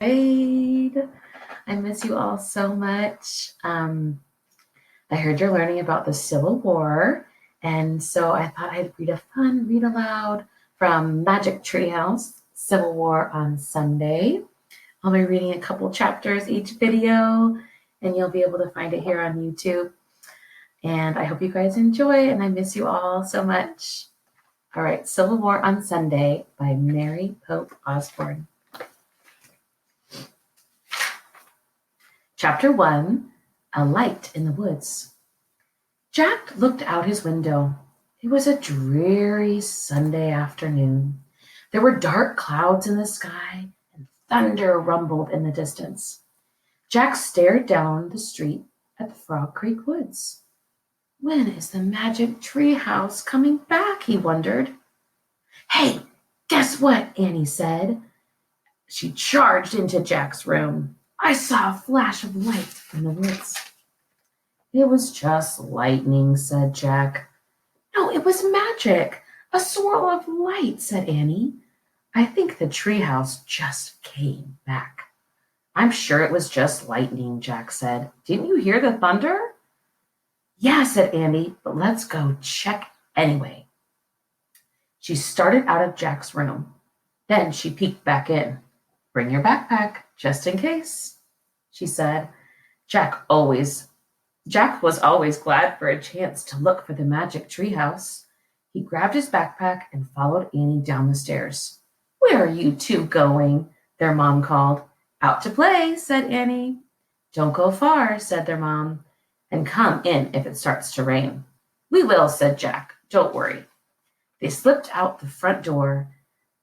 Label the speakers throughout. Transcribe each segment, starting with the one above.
Speaker 1: Great. I miss you all so much. I heard you're learning about the Civil War, and so I thought I'd read a fun read aloud from Magic Treehouse, Civil War on Sunday. I'll be reading a couple chapters each video, and you'll be able to find it here on YouTube. And I hope you guys enjoy, and I miss you all so much. All right, Civil War on Sunday by Mary Pope Osborne. Chapter 1, Alight in the Woods. Jack looked out his window. It was a dreary Sunday afternoon. There were dark clouds in the sky, and thunder rumbled in the distance. Jack stared down the street at the Frog Creek Woods. When is the magic tree house coming back? He wondered. Hey, guess what? Annie said. She charged into Jack's room. I saw a flash of light in the woods. It was just lightning, said Jack. No, it was magic. A swirl of light, said Annie. I think the treehouse just came back. I'm sure it was just lightning, Jack said. Didn't you hear the thunder? Yeah, said Annie, but let's go check anyway. She started out of Jack's room. Then she peeked back in. Bring your backpack, just in case, she said. Jack was always glad for a chance to look for the magic treehouse. He grabbed his backpack and followed Annie down the stairs. Where are you two going? Their mom called. Out to play, said Annie. Don't go far, said their mom, and come in if it starts to rain. We will, said Jack. Don't worry. They slipped out the front door.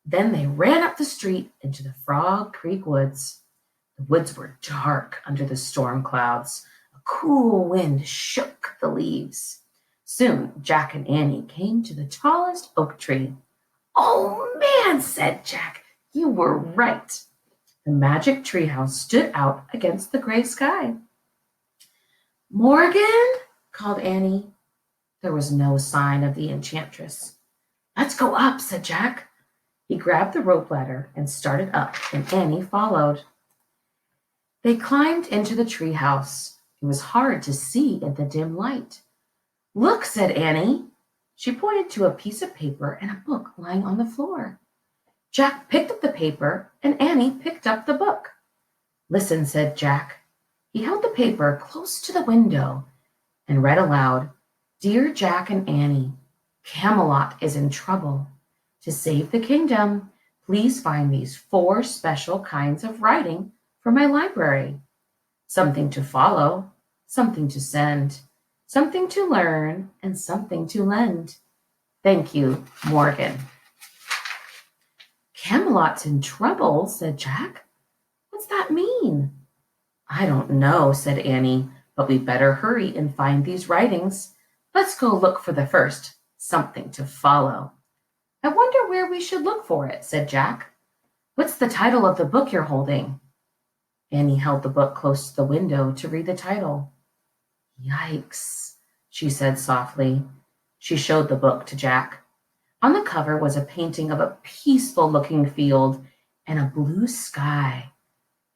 Speaker 1: Then they ran up the street into the Frog Creek Woods. The woods were dark under the storm clouds. A cool wind shook the leaves. Soon Jack and Annie came to the tallest oak tree. Oh, man, said Jack. You were right. The magic treehouse stood out against the gray sky. Morgan, called Annie. There was no sign of the enchantress. Let's go up, said Jack. He grabbed the rope ladder and started up, and Annie followed. They climbed into the treehouse. It was hard to see in the dim light. Look, said Annie. She pointed to a piece of paper and a book lying on the floor. Jack picked up the paper, and Annie picked up the book. Listen, said Jack. He held the paper close to the window and read aloud, Dear Jack and Annie, Camelot is in trouble. To save the kingdom, please find these 4 special kinds of writing for my library. Something to follow, something to send, something to learn, and something to lend. Thank you, Morgan. Camelot's in trouble, said Jack. What's that mean? I don't know, said Annie, but we better hurry and find these writings. Let's go look for the first, something to follow. I wonder where we should look for it, said Jack. What's the title of the book you're holding? Annie held the book close to the window to read the title. Yikes, she said softly. She showed the book to Jack. On the cover was a painting of a peaceful-looking field and a blue sky.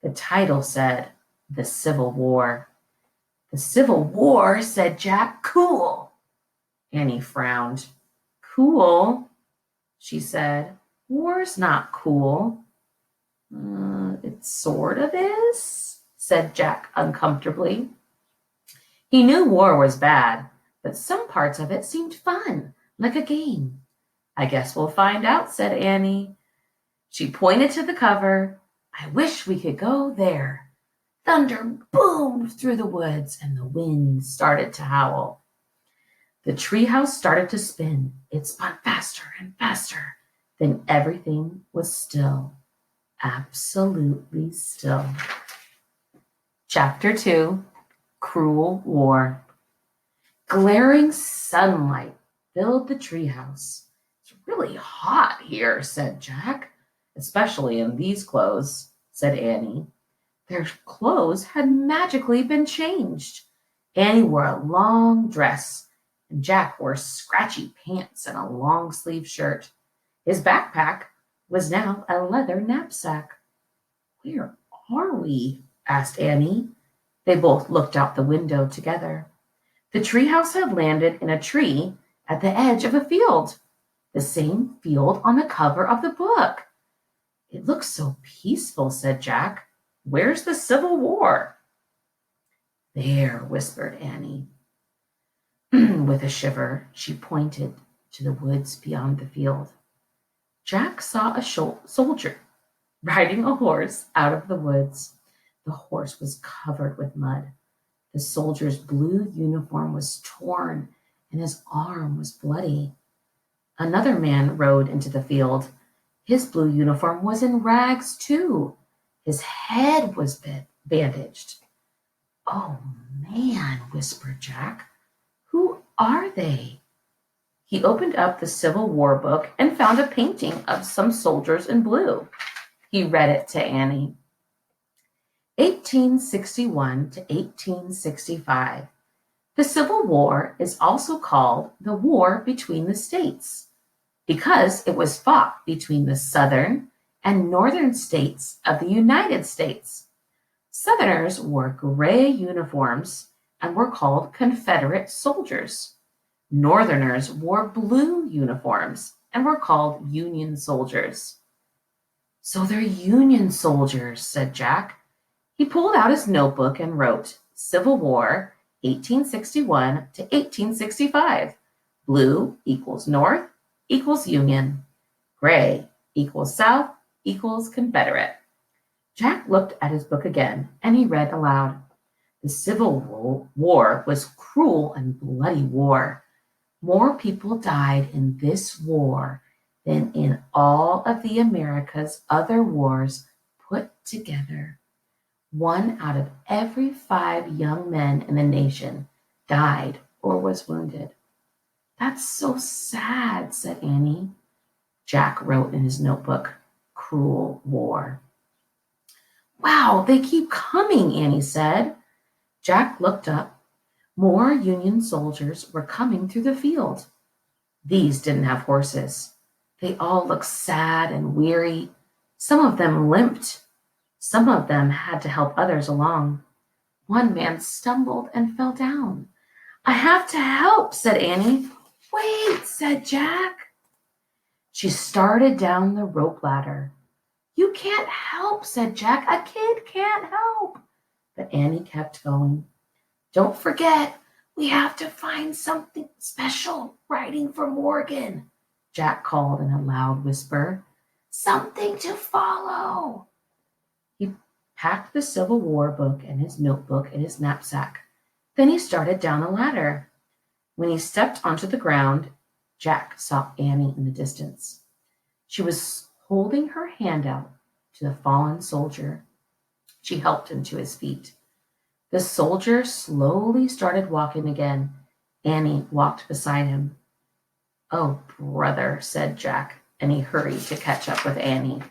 Speaker 1: The title said, The Civil War. The Civil War, said Jack. Cool. Annie frowned. Cool? She said, War's not cool. It sort of is, said Jack uncomfortably. He knew war was bad, but some parts of it seemed fun, like a game. I guess we'll find out, said Annie. She pointed to the cover. I wish we could go there. Thunder boomed through the woods, and the wind started to howl. The treehouse started to spin. It spun faster and faster. Then everything was still, absolutely still. Chapter 2, Cruel War. Glaring sunlight filled the treehouse. It's really hot here, said Jack. Especially in these clothes, said Annie. Their clothes had magically been changed. Annie wore a long dress, and Jack wore scratchy pants and a long-sleeved shirt. His backpack was now a leather knapsack. Where are we?" asked Annie. They both looked out the window together. The treehouse had landed in a tree at the edge of a field, the same field on the cover of the book. "It looks so peaceful," said Jack. "Where's the Civil War?" "There," whispered Annie. With a shiver, she pointed to the woods beyond the field. Jack saw a soldier riding a horse out of the woods. The horse was covered with mud. The soldier's blue uniform was torn, and his arm was bloody. Another man rode into the field. His blue uniform was in rags, too. His head was bandaged. "Oh, man," whispered Jack. "Who are they?" He opened up the Civil War book and found a painting of some soldiers in blue. He read it to Annie. 1861 to 1865. The Civil War is also called the War between the States because it was fought between the southern and northern states of the United States. Southerners wore gray uniforms and were called Confederate soldiers. Northerners wore blue uniforms and were called Union soldiers. "So they're Union soldiers," said Jack. He pulled out his notebook and wrote, "Civil War, 1861 to 1865. Blue equals North equals Union. Gray equals South equals Confederate." Jack looked at his book again, and he read aloud. "The Civil War was cruel and bloody war. More people died in this war than in all of the America's other wars put together. 1 out of every 5 young men in the nation died or was wounded." "That's so sad," said Annie. Jack wrote in his notebook, "Cruel war." "Wow, they keep coming," Annie said. Jack looked up. More Union soldiers were coming through the field. These didn't have horses. They all looked sad and weary. Some of them limped. Some of them had to help others along. One man stumbled and fell down. "I have to help," said Annie. "Wait," said Jack. She started down the rope ladder. "You can't help," said Jack. "A kid can't help." But Annie kept going. "Don't forget, we have to find something special writing for Morgan," Jack called in a loud whisper. "Something to follow." He packed the Civil War book and his notebook in his knapsack. Then he started down the ladder. When he stepped onto the ground, Jack saw Annie in the distance. She was holding her hand out to the fallen soldier. She helped him to his feet. The soldier slowly started walking again. Annie walked beside him. "Oh, brother," said Jack, and he hurried to catch up with Annie.